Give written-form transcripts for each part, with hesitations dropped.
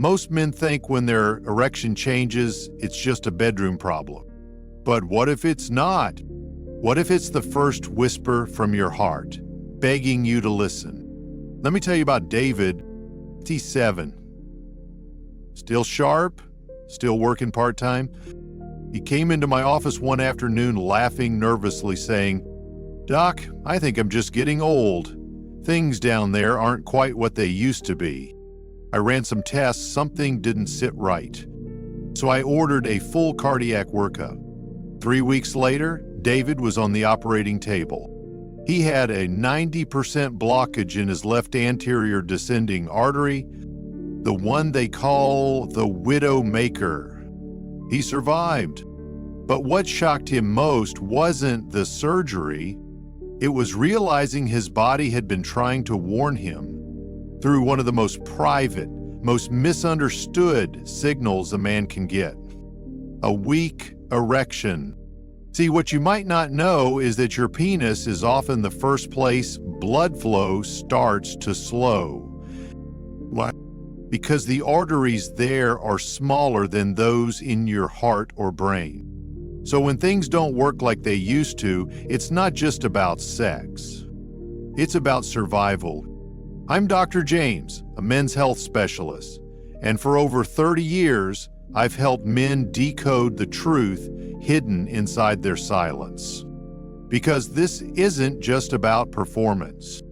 Most men think when their erection changes, it's just a bedroom problem. But what if it's not? What if it's the first whisper from your heart, begging you to listen? Let me tell you about David, 57. Still sharp, still working part-time. He came into my office one afternoon laughing nervously, saying, "Doc, I think I'm just getting old. Things down there aren't quite what they used to be. I ran some tests, something didn't sit right. So I ordered a full cardiac workup. 3 weeks later, David was on the operating table. He had a 90% blockage in his left anterior descending artery, the one they call the widow maker. He survived. But what shocked him most wasn't the surgery. It was realizing his body had been trying to warn him through one of the most private, most misunderstood signals a man can get: a weak erection. See, what you might not know is that your penis is often the first place blood flow starts to slow. Why? Because the arteries there are smaller than those in your heart or brain. So when things don't work like they used to, it's not just about sex. It's about survival. I'm Dr. James, a men's health specialist, and for over 30 years, I've helped men decode the truth hidden inside their silence. Because this isn't just about performance.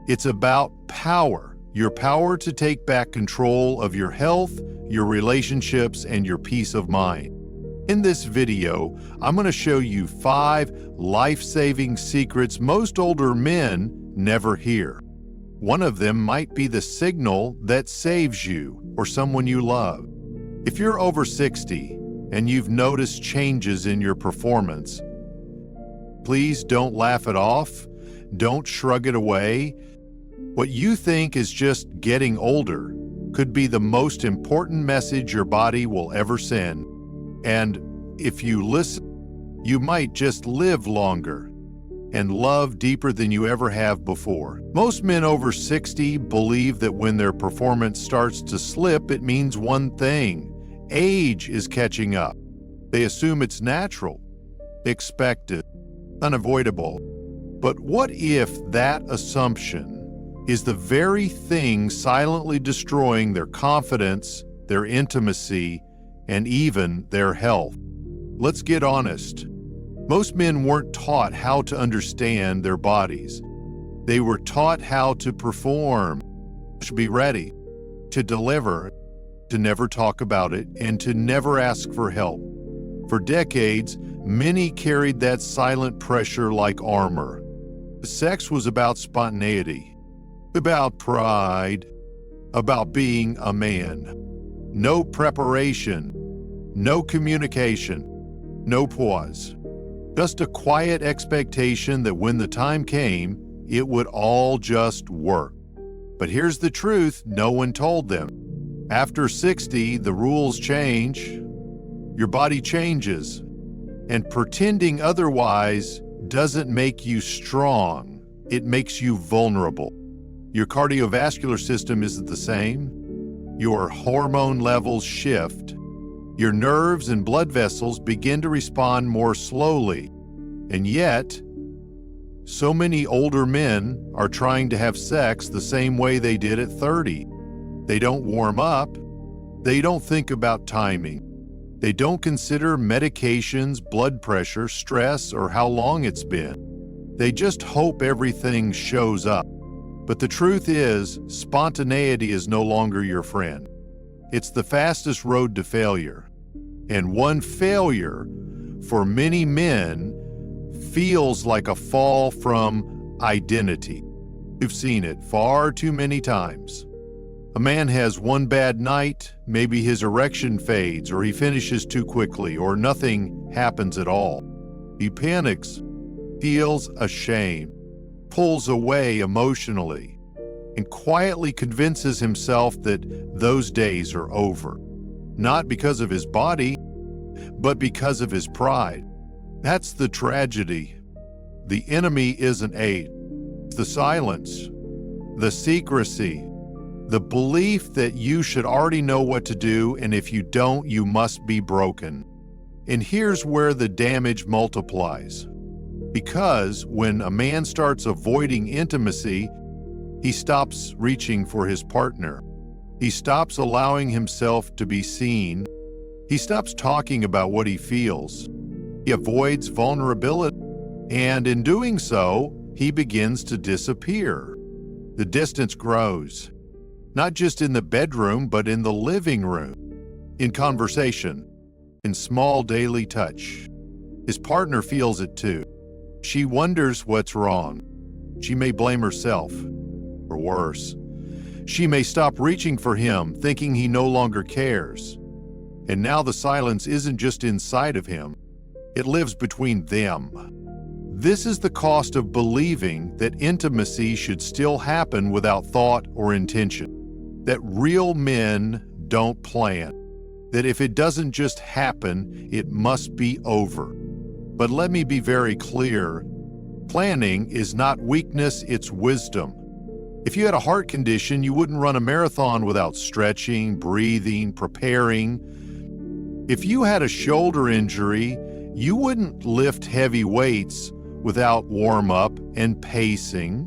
It's about power, your power to take back control of your health, your relationships, and your peace of mind. In this video, I'm going to show you 5 life-saving secrets most older men never hear. One of them might be the signal that saves you or someone you love. If you're over 60 and you've noticed changes in your performance, please don't laugh it off. Don't shrug it away. What you think is just getting older could be the most important message your body will ever send. And if you listen, you might just live longer and love deeper than you ever have before. Most men over 60 believe that when their performance starts to slip, it means one thing: age is catching up. They assume it's natural, expected, unavoidable. But what if that assumption is the very thing silently destroying their confidence, their intimacy, and even their health? Let's get honest. Most men weren't taught how to understand their bodies. They were taught how to perform, to be ready, to deliver, to never talk about it, and to never ask for help. For decades, many carried that silent pressure like armor. Sex was about spontaneity, about pride, about being a man. No preparation, no communication, no pause. Just a quiet expectation that when the time came, it would all just work. But here's the truth no one told them. After 60, the rules change. Your body changes. And pretending otherwise doesn't make you strong. It makes you vulnerable. Your cardiovascular system isn't the same. Your hormone levels shift. Your nerves and blood vessels begin to respond more slowly. And yet, so many older men are trying to have sex the same way they did at 30. They don't warm up. They don't think about timing. They don't consider medications, blood pressure, stress, or how long it's been. They just hope everything shows up. But the truth is, spontaneity is no longer your friend. It's the fastest road to failure. And one failure, for many men, feels like a fall from identity. We've seen it far too many times. A man has one bad night, maybe his erection fades, or he finishes too quickly, or nothing happens at all. He panics, feels ashamed, pulls away emotionally, and quietly convinces himself that those days are over. Not because of his body, but because of his pride. That's the tragedy. The enemy isn't age. It's the silence, the secrecy, The belief that you should already know what to do, and if you don't, you must be broken. And here's where the damage multiplies. Because when a man starts avoiding intimacy, he stops reaching for his partner. He stops allowing himself to be seen. He stops talking about what he feels. He avoids vulnerability. And in doing so, he begins to disappear. The distance grows, not just in the bedroom, but in the living room, in conversation, in small daily touch. His partner feels it too. She wonders what's wrong. She may blame herself, or worse. She may stop reaching for him, thinking he no longer cares. And now the silence isn't just inside of him, it lives between them. This is the cost of believing that intimacy should still happen without thought or intention. That real men don't plan. That if it doesn't just happen, it must be over. But let me be very clear. Planning is not weakness, it's wisdom. If you had a heart condition, you wouldn't run a marathon without stretching, breathing, preparing. If you had a shoulder injury, you wouldn't lift heavy weights without warm-up and pacing.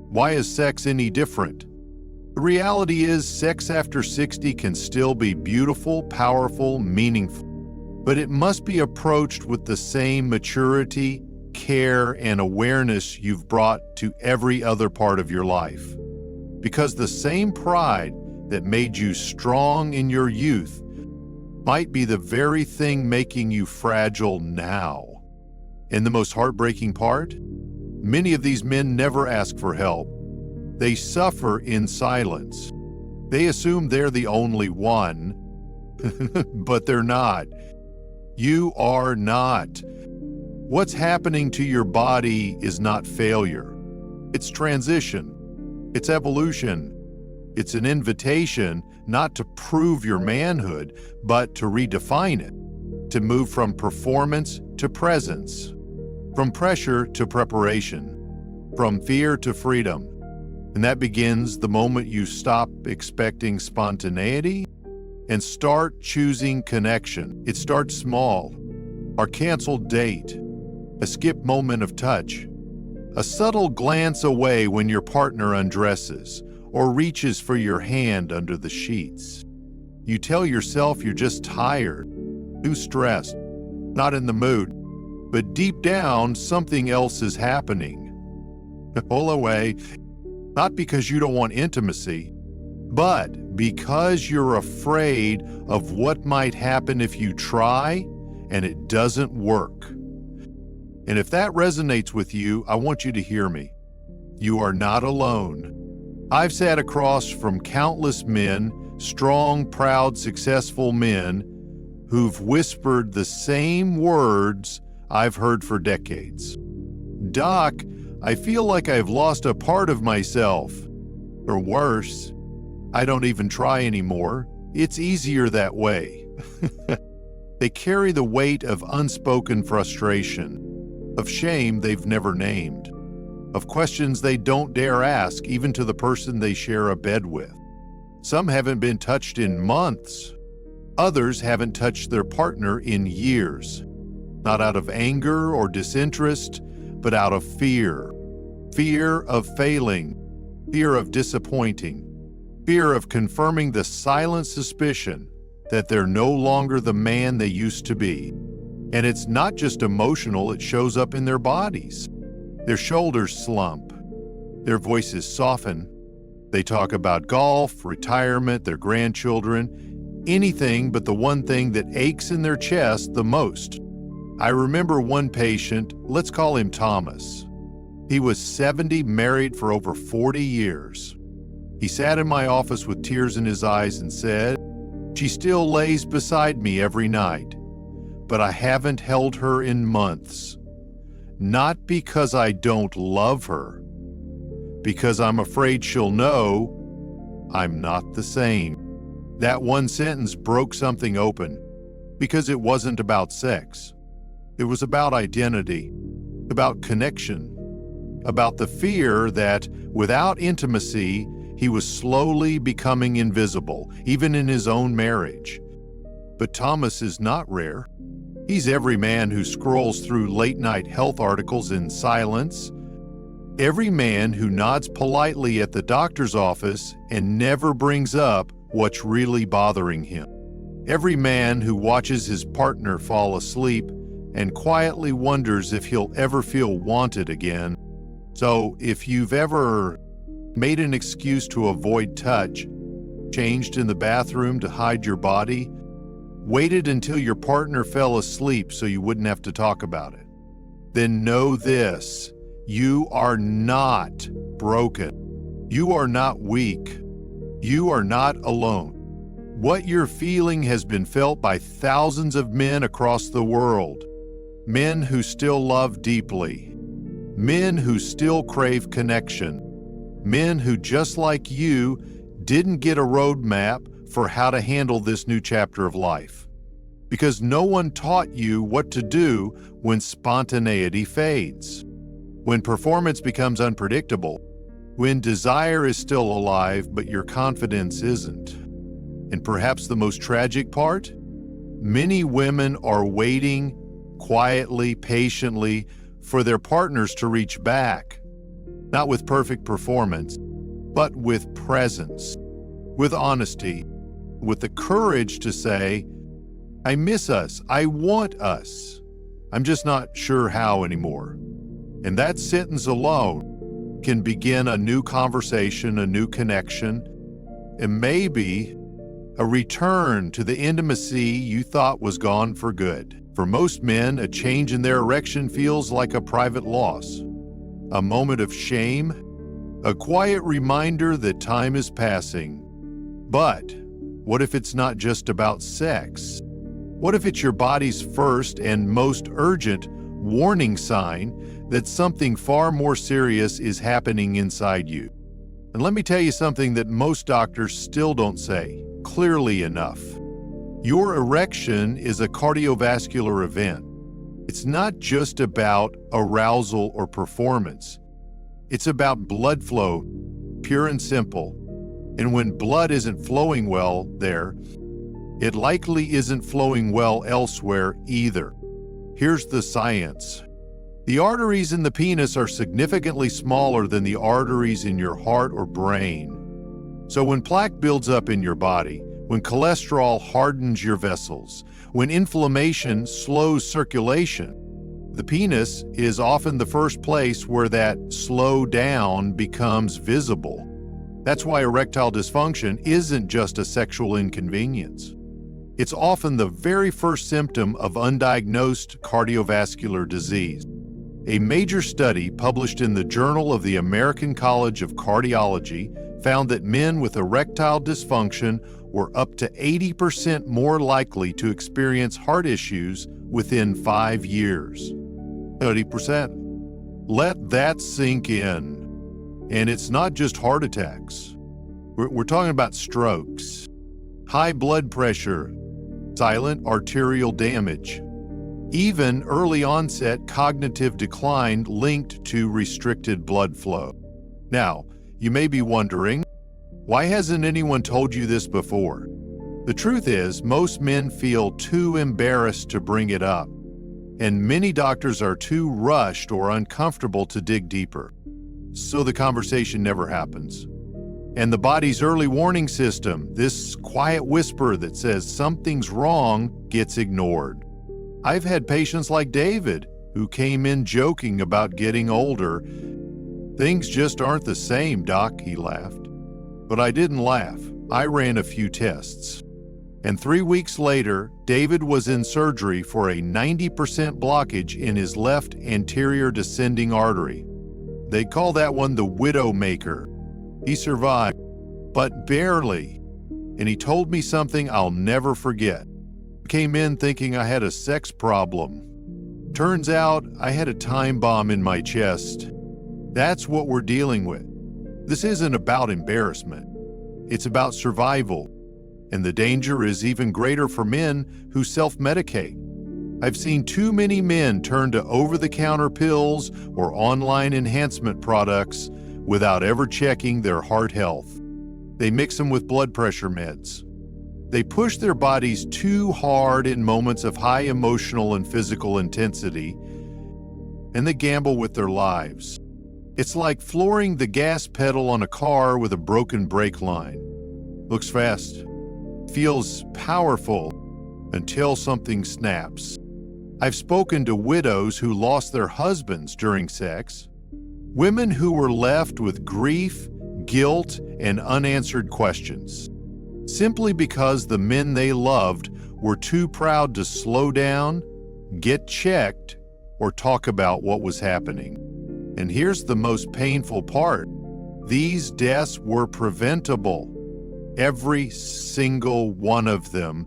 Why is sex any different? The reality is, sex after 60 can still be beautiful, powerful, meaningful. But it must be approached with the same maturity, care, and awareness you've brought to every other part of your life. Because the same pride that made you strong in your youth might be the very thing making you fragile now. And the most heartbreaking part? Many of these men never ask for help. They suffer in silence. They assume they're the only one, but they're not. You are not. What's happening to your body is not failure. It's transition. It's evolution. It's an invitation not to prove your manhood, but to redefine it, to move from performance to presence, from pressure to preparation, from fear to freedom. And that begins the moment you stop expecting spontaneity and start choosing connection. It starts small. Our canceled date, a skip moment of touch, a subtle glance away when your partner undresses or reaches for your hand under the sheets. You tell yourself you're just tired, too stressed, not in the mood, but deep down, something else is happening. Pull away, not because you don't want intimacy, but because you're afraid of what might happen if you try and it doesn't work. And if that resonates with you, I want you to hear me. You are not alone. I've sat across from countless men, strong, proud, successful men, who've whispered the same words I've heard for decades. Doc, I feel like I've lost a part of myself. Or worse, I don't even try anymore. It's easier that way. They carry the weight of unspoken frustration, of shame they've never named, of questions they don't dare ask even to the person they share a bed with. Some haven't been touched in months. Others haven't touched their partner in years. Not out of anger or disinterest, but out of fear. Fear of failing, fear of disappointing, fear of confirming the silent suspicion that they're no longer the man they used to be. And it's not just emotional, it shows up in their bodies. Their shoulders slump, their voices soften. They talk about golf, retirement, their grandchildren, anything but the one thing that aches in their chest the most. I remember one patient, let's call him Thomas. He was 70, married for over 40 years. He sat in my office with tears in his eyes and said, "She still lays beside me every night, but I haven't held her in months. Not because I don't love her, because I'm afraid she'll know I'm not the same." That one sentence broke something open, because it wasn't about sex. It was about identity, about connection, about the fear that without intimacy, He was slowly becoming invisible, even in his own marriage. But Thomas is not rare. He's every man who scrolls through late-night health articles in silence, every man who nods politely at the doctor's office and never brings up what's really bothering him, every man who watches his partner fall asleep and quietly wonders if he'll ever feel wanted again. So if you've ever made an excuse to avoid touch, changed in the bathroom to hide your body, waited until your partner fell asleep so you wouldn't have to talk about it, then know this: you are not broken. You are not weak. You are not alone. What you're feeling has been felt by thousands of men across the world. Men who still love deeply. Men who still crave connection. Men who, just like you, didn't get a roadmap for how to handle this new chapter of life. Because no one taught you what to do when spontaneity fades, when performance becomes unpredictable, when desire is still alive but your confidence isn't. And perhaps the most tragic part? Many women are waiting quietly, patiently, for their partners to reach back, not with perfect performance, but with presence, with honesty, with the courage to say, I miss us, I want us, I'm just not sure how anymore. And that sentence alone can begin a new conversation, a new connection, and maybe a return to the intimacy you thought was gone for good. For most men, a change in their erection feels like a private loss, a moment of shame, a quiet reminder that time is passing. But what if it's not just about sex? What if it's your body's first and most urgent warning sign that something far more serious is happening inside you? And let me tell you something that most doctors still don't say clearly enough. Your erection is a cardiovascular event. It's not just about arousal or performance. It's about blood flow, pure and simple. And when blood isn't flowing well there, it likely isn't flowing well elsewhere either. Here's the science. The arteries in the penis are significantly smaller than the arteries in your heart or brain. So when plaque builds up in your body, when cholesterol hardens your vessels, when inflammation slows circulation, the penis is often the first place where that slow down becomes visible. That's why erectile dysfunction isn't just a sexual inconvenience. It's often the very first symptom of undiagnosed cardiovascular disease. A major study published in the Journal of the American College of Cardiology found that men with erectile dysfunction were up to 80% more likely to experience heart issues within 5 years. 30%. Let that sink in. And it's not just heart attacks. We're talking about strokes, high blood pressure, silent arterial damage, even early onset cognitive decline linked to restricted blood flow. Now, you may be wondering, why hasn't anyone told you this before? The truth is, most men feel too embarrassed to bring it up, and many doctors are too rushed or uncomfortable to dig deeper. So the conversation never happens. And the body's early warning system, this quiet whisper that says something's wrong, gets ignored. I've had patients like David who came in joking about getting older. Things just aren't the same, Doc, he laughed. But I didn't laugh. I ran a few tests. And 3 weeks later, David was in surgery for a 90% blockage in his left anterior descending artery. They call that one the widowmaker. He survived, but barely. And he told me something I'll never forget. I came in thinking I had a sex problem. Turns out I had a time bomb in my chest. That's what we're dealing with. This isn't about embarrassment. It's about survival. And the danger is even greater for men who self-medicate. I've seen too many men turn to over-the-counter pills or online enhancement products without ever checking their heart health. They mix them with blood pressure meds. They push their bodies too hard in moments of high emotional and physical intensity, and they gamble with their lives. It's like flooring the gas pedal on a car with a broken brake line. Looks fast, feels powerful, until something snaps. I've spoken to widows who lost their husbands during sex, women who were left with grief, guilt, and unanswered questions, simply because the men they loved were too proud to slow down, get checked, or talk about what was happening. And here's the most painful part. These deaths were preventable. Every single one of them.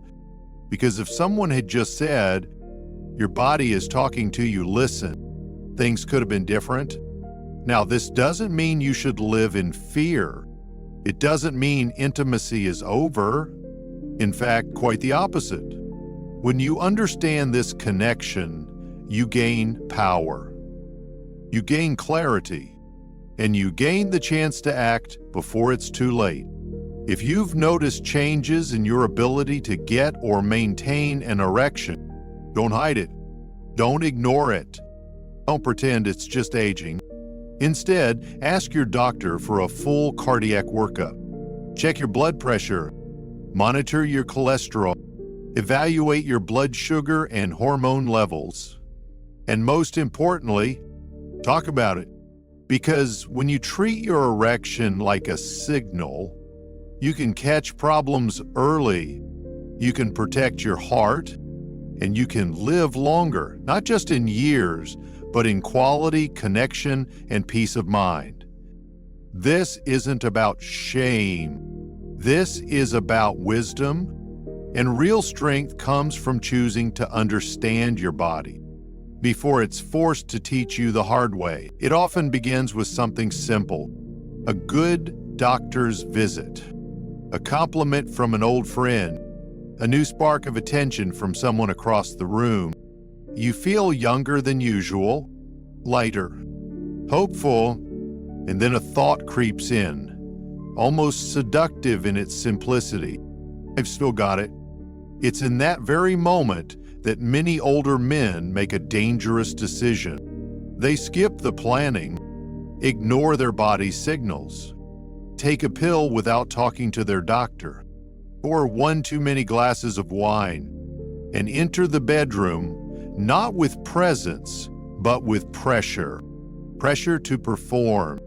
Because if someone had just said, "Your body is talking to you, listen," things could have been different. Now, this doesn't mean you should live in fear. It doesn't mean intimacy is over. In fact, quite the opposite. When you understand this connection, you gain power. You gain clarity, and you gain the chance to act before it's too late. If you've noticed changes in your ability to get or maintain an erection, don't hide it. Don't ignore it. Don't pretend it's just aging. Instead, ask your doctor for a full cardiac workup. Check your blood pressure, monitor your cholesterol, evaluate your blood sugar and hormone levels. And most importantly, talk about it. Because when you treat your erection like a signal, you can catch problems early, you can protect your heart, and you can live longer, not just in years, but in quality, connection, and peace of mind. This isn't about shame. This is about wisdom, and real strength comes from choosing to understand your body before it's forced to teach you the hard way. It often begins with something simple: a good doctor's visit, a compliment from an old friend, a new spark of attention from someone across the room. You feel younger than usual, lighter, hopeful, and then a thought creeps in, almost seductive in its simplicity. I've still got it. It's in that very moment that many older men make a dangerous decision. They skip the planning, ignore their body's signals, take a pill without talking to their doctor, or one too many glasses of wine, and enter the bedroom not with presence, but with pressure. Pressure to perform,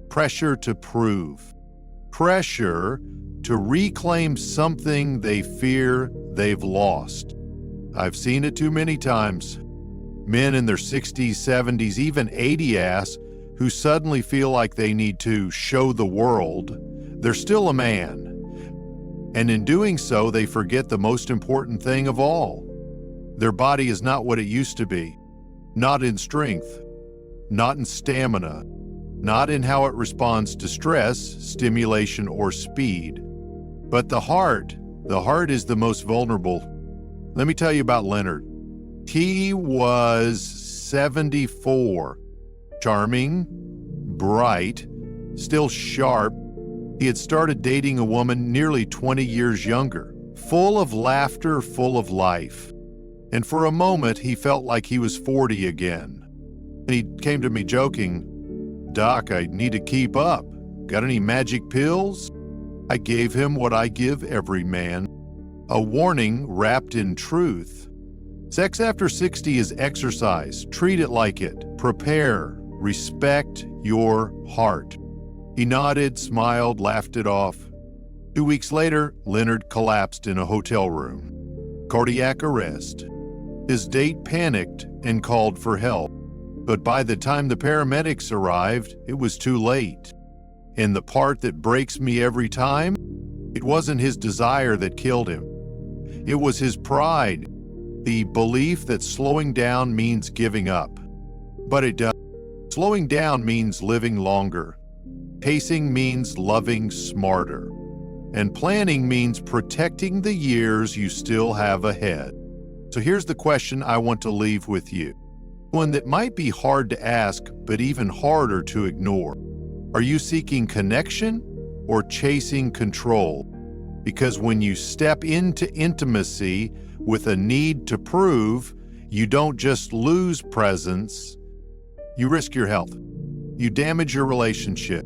pressure to prove, pressure to reclaim something they fear they've lost. I've seen it too many times. Men in their 60s, 70s, even 80s who suddenly feel like they need to show the world they're still a man. And in doing so, they forget the most important thing of all. Their body is not what it used to be. Not in strength, not in stamina, not in how it responds to stress, stimulation, or speed. But the heart is the most vulnerable. Let me tell you about Leonard. He was 74, charming, bright, still sharp. He had started dating a woman nearly 20 years younger, full of laughter, full of life. And for a moment, he felt like he was 40 again. And he came to me joking, "Doc, I need to keep up. Got any magic pills?" I gave him what I give every man, a warning wrapped in truth. Sex after 60 is exercise. Treat it like it. Prepare. Respect your heart. He nodded, smiled, laughed it off. 2 weeks later, Leonard collapsed in a hotel room. Cardiac arrest. His date panicked and called for help. But by the time the paramedics arrived, it was too late. And the part that breaks me every time, it wasn't his desire that killed him. It was his pride, the belief that slowing down means giving up. But it doesn't. Slowing down means living longer. Pacing means loving smarter. And planning means protecting the years you still have ahead. So here's the question I want to leave with you. One that might be hard to ask, but even harder to ignore. Are you seeking connection or chasing control. Because when you step into intimacy with a need to prove, you don't just lose presence, you risk your health. You damage your relationship.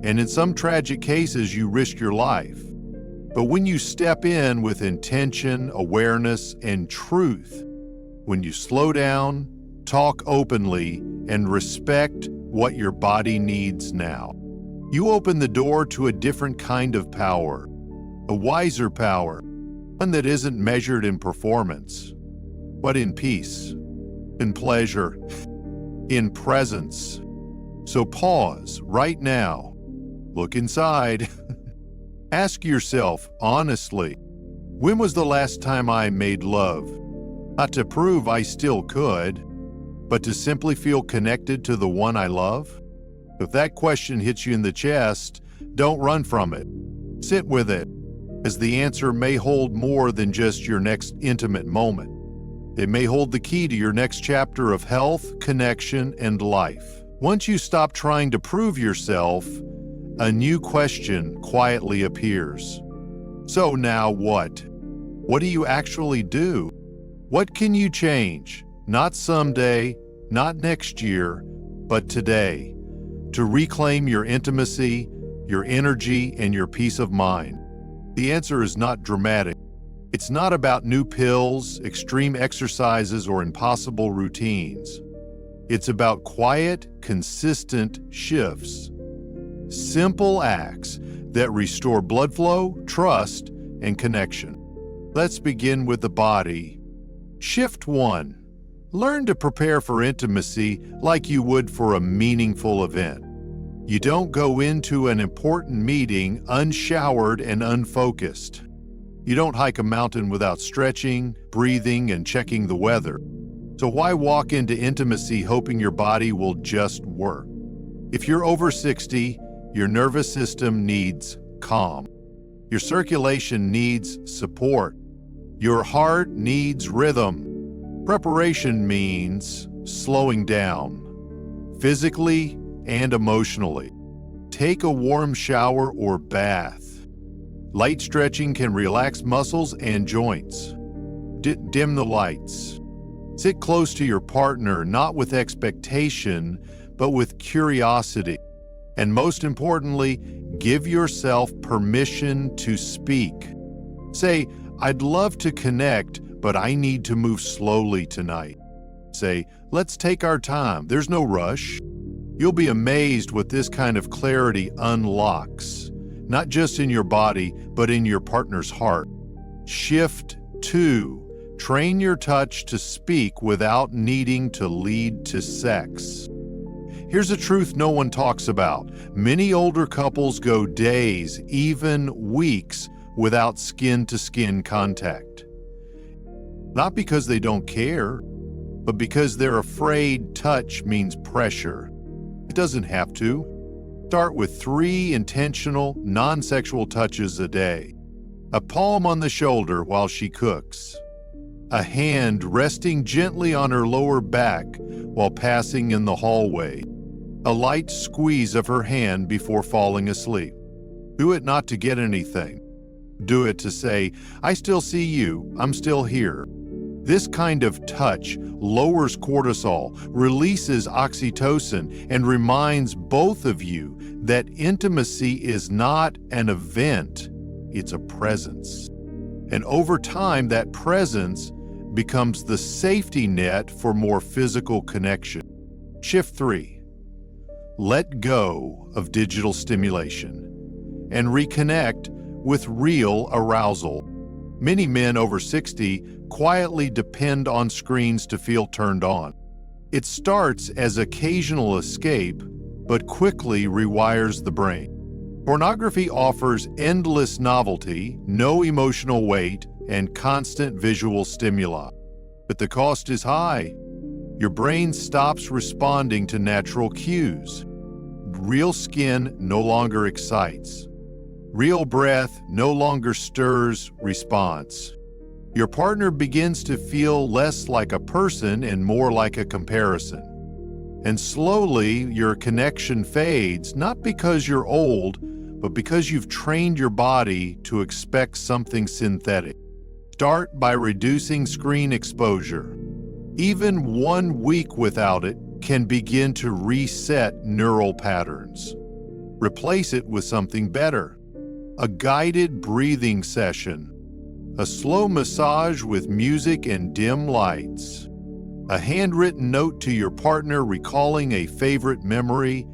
And in some tragic cases, you risk your life. But when you step in with intention, awareness, and truth, when you slow down, talk openly, and respect what your body needs now, you open the door to a different kind of power, a wiser power, one that isn't measured in performance, but in peace, in pleasure, in presence. So pause right now, look inside, ask yourself honestly, when was the last time I made love? Not to prove I still could, but to simply feel connected to the one I love? If that question hits you in the chest, don't run from it. Sit with it, as the answer may hold more than just your next intimate moment. It may hold the key to your next chapter of health, connection, and life. Once you stop trying to prove yourself, a new question quietly appears. So now what? What do you actually do? What can you change? Not someday, not next year, but today, to reclaim your intimacy, your energy, and your peace of mind. The answer is not dramatic. It's not about new pills, extreme exercises, or impossible routines. It's about quiet, consistent shifts. Simple acts that restore blood flow, trust, and connection. Let's begin with the body. Shift 1. Learn to prepare for intimacy like you would for a meaningful event. You don't go into an important meeting unshowered and unfocused. You don't hike a mountain without stretching, breathing, and checking the weather. So why walk into intimacy hoping your body will just work? If you're over 60, your nervous system needs calm. Your circulation needs support. Your heart needs rhythm. Preparation means slowing down, physically and emotionally. Take a warm shower or bath. Light stretching can relax muscles and joints. Dim the lights. Sit close to your partner, not with expectation, but with curiosity. And most importantly, give yourself permission to speak. Say, I'd love to connect, but I need to move slowly tonight. Say, let's take our time. There's no rush. You'll be amazed what this kind of clarity unlocks, not just in your body, but in your partner's heart. Shift 2. Train your touch to speak without needing to lead to sex. Here's a truth no one talks about. Many older couples go days, even weeks, without skin-to-skin contact. Not because they don't care, but because they're afraid touch means pressure. It doesn't have to. Start with 3 intentional, non-sexual touches a day. A palm on the shoulder while she cooks. A hand resting gently on her lower back while passing in the hallway. A light squeeze of her hand before falling asleep. Do it not to get anything. Do it to say, I still see you, I'm still here. This kind of touch lowers cortisol, releases oxytocin, and reminds both of you that intimacy is not an event, it's a presence. And over time, that presence becomes the safety net for more physical connection. Shift 3. Let go of digital stimulation and reconnect with real arousal. Many men over 60 quietly depend on screens to feel turned on. It starts as occasional escape, but quickly rewires the brain. Pornography offers endless novelty, no emotional weight, and constant visual stimuli. But the cost is high. Your brain stops responding to natural cues. Real skin no longer excites. Real breath no longer stirs response. Your partner begins to feel less like a person and more like a comparison. And slowly, your connection fades, not because you're old, but because you've trained your body to expect something synthetic. Start by reducing screen exposure. Even 1 week without it can begin to reset neural patterns. Replace it with something better. A guided breathing session. A slow massage with music and dim lights. A handwritten note to your partner recalling a favorite memory.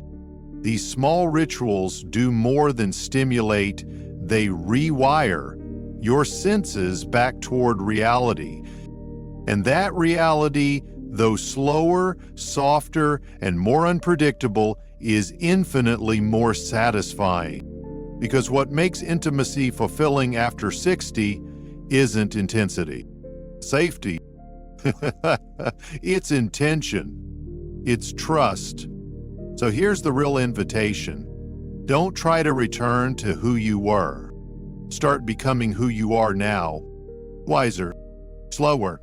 These small rituals do more than stimulate, they rewire your senses back toward reality. And that reality, though slower, softer, and more unpredictable, is infinitely more satisfying. Because what makes intimacy fulfilling after 60 isn't intensity, safety. It's intention. It's trust. So here's the real invitation. Don't try to return to who you were. Start becoming who you are now. Wiser, slower,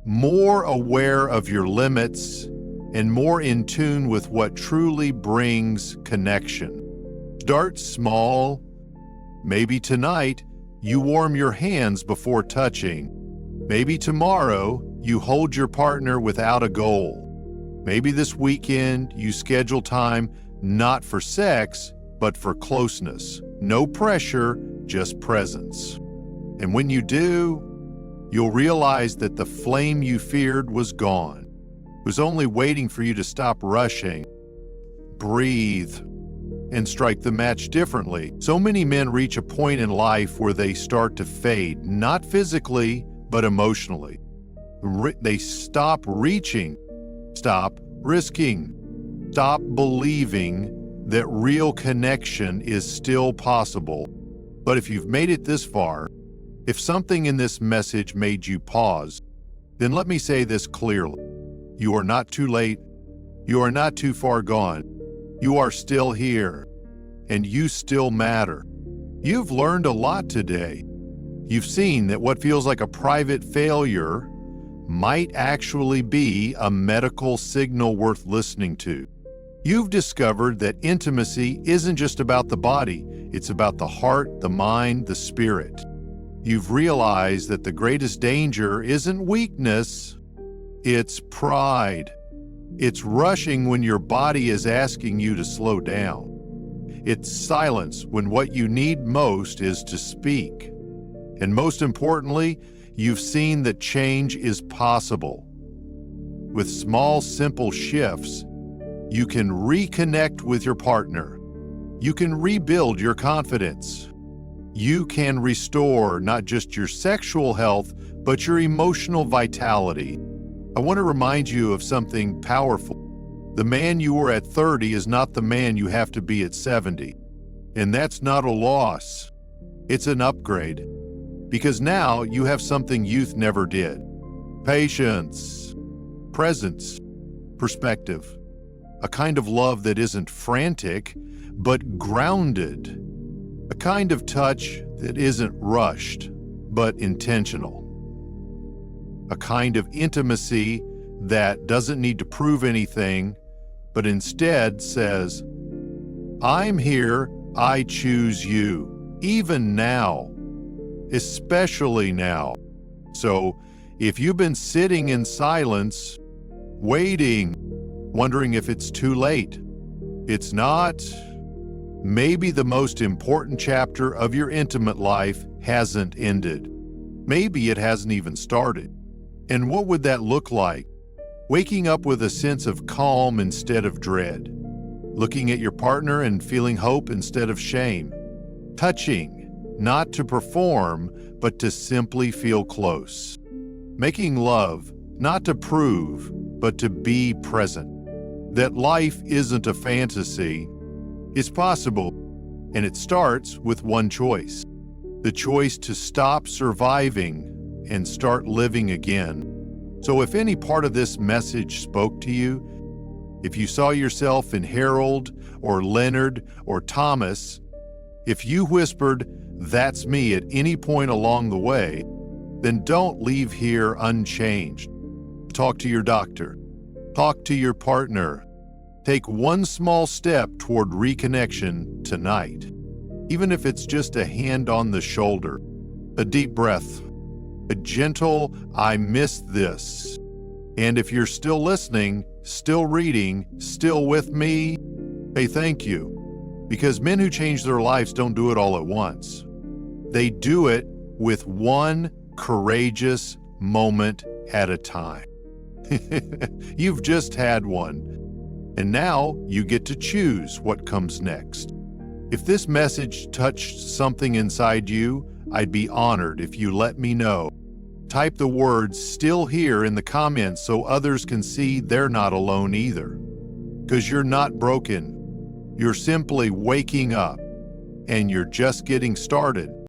more aware of your limits, and more in tune with what truly brings connection. Start small. Maybe tonight you warm your hands before touching. Maybe tomorrow you hold your partner without a goal. Maybe this weekend you schedule time not for sex, but for closeness. No pressure, just presence. And when you do, you'll realize that the flame you feared was gone. It was only waiting for you to stop rushing. Breathe and strike the match differently. So many men reach a point in life where they start to fade, not physically, but emotionally. They stop reaching, stop risking, stop believing that real connection is still possible. But if you've made it this far, if something in this message made you pause, then let me say this clearly. You are not too late. You are not too far gone. You are still here, and you still matter. You've learned a lot today. You've seen that what feels like a private failure might actually be a medical signal worth listening to. You've discovered that intimacy isn't just about the body, it's about the heart, the mind, the spirit. You've realized that the greatest danger isn't weakness, it's pride. It's rushing when your body is asking you to slow down. It's silence when what you need most is to speak. And most importantly, you've seen that change is possible. With small, simple shifts, you can reconnect with your partner. You can rebuild your confidence. You can restore not just your sexual health, but your emotional vitality. I want to remind you of something powerful. The man you were at 30 is not the man you have to be at 70. And that's not a loss. It's an upgrade. Because now you have something youth never did. Patience, presence, perspective. A kind of love that isn't frantic, but grounded. A kind of touch that isn't rushed, but intentional. A kind of intimacy that doesn't need to prove anything, but instead says, I'm here, I choose you, even now, especially now. So if you've been sitting in silence, waiting, wondering if it's too late, it's not. Maybe the most important chapter of your intimate life hasn't ended. Maybe it hasn't even started. And what would that look like? Waking up with a sense of calm instead of dread. Looking at your partner and feeling hope instead of shame. Touching, not to perform, but to simply feel close. Making love, not to prove, but to be present. That life isn't a fantasy. It's possible, and it starts with one choice. The choice to stop surviving and start living again. So if any part of this message spoke to you, if you saw yourself in Harold or Leonard or Thomas, if you whispered, "That's me," at any point along the way, then don't leave here unchanged. Talk to your doctor. Talk to your partner. Take one small step toward reconnection tonight. even if it's just a hand on the shoulder, a deep breath, a gentle, "I missed this." And if you're still listening, still reading, still with me, hey, thank you. Because men who change their lives don't do it all at once. They do it with one courageous moment at a time. You've just had one. And now you get to choose what comes next. If this message touched something inside you, I'd be honored if you let me know. Type the words "still here" in the comments so others can see they're not alone either. Because you're not broken. You're simply waking up, and you're just getting started.